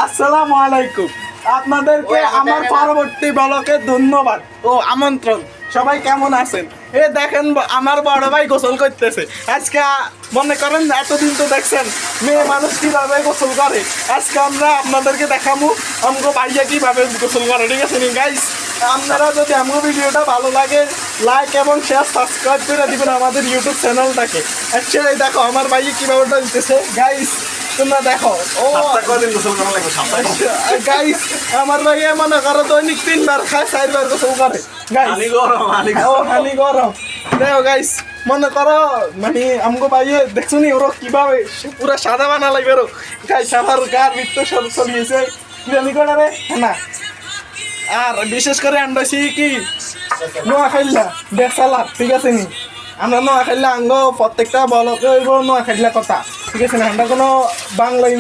আসসালামু আলাইকুম, আপনাদেরকে আমার পরবর্তী ব্লগে ধন্যবাদ ও আমন্ত্রণ। সবাই কেমন আছেন? এ দেখেন আমার বড় ভাই গোসল করতেছে আজকে। মনে করেন এতদিন তো দেখছেন মেয়ে মানুষ কিভাবে গোসল করে, আজকে আমরা আপনাদেরকে দেখাবো আমগো ভাইয়া কিভাবে গোসল করে। ঠিক আছে নি গাইস? আপনারা যদি আমগো ভিডিওটা ভালো লাগে লাইক এবং শেয়ার সাবস্ক্রাইব করে দিবেন আমাদের ইউটিউব চ্যানেলটাকে। অ্যাকচুয়ালি দেখো আমার ভাইয়া কিভাবে দিতেছে গাইস, তোমরা দেখো। ও গাইস আমার ভাইয়া মনে করো দৈনিক 3 বার খায়, 4 বার গোসল করে গাইস। হানি গরম দেখো গাইস, মনে করো মানে আমগো ভাইয়ে দেখছো নি ওরা কিভাবে পুরো সাদা বানা লাগবে রো গাইস। আমার গার ভিতর সব চলিয়েছে বিরিয়ানি করে রে না। আর বিশেষ করে আন্দাছি কি নোয়াখাইলা বেসালা, ঠিক আছে নি? আমরা নোয়াখাইলা আঙ্গ প্রত্যেকটা বলকে নোয়াখাইলা কথা, ঠিক আছে না? আমরা কোনো বাংলা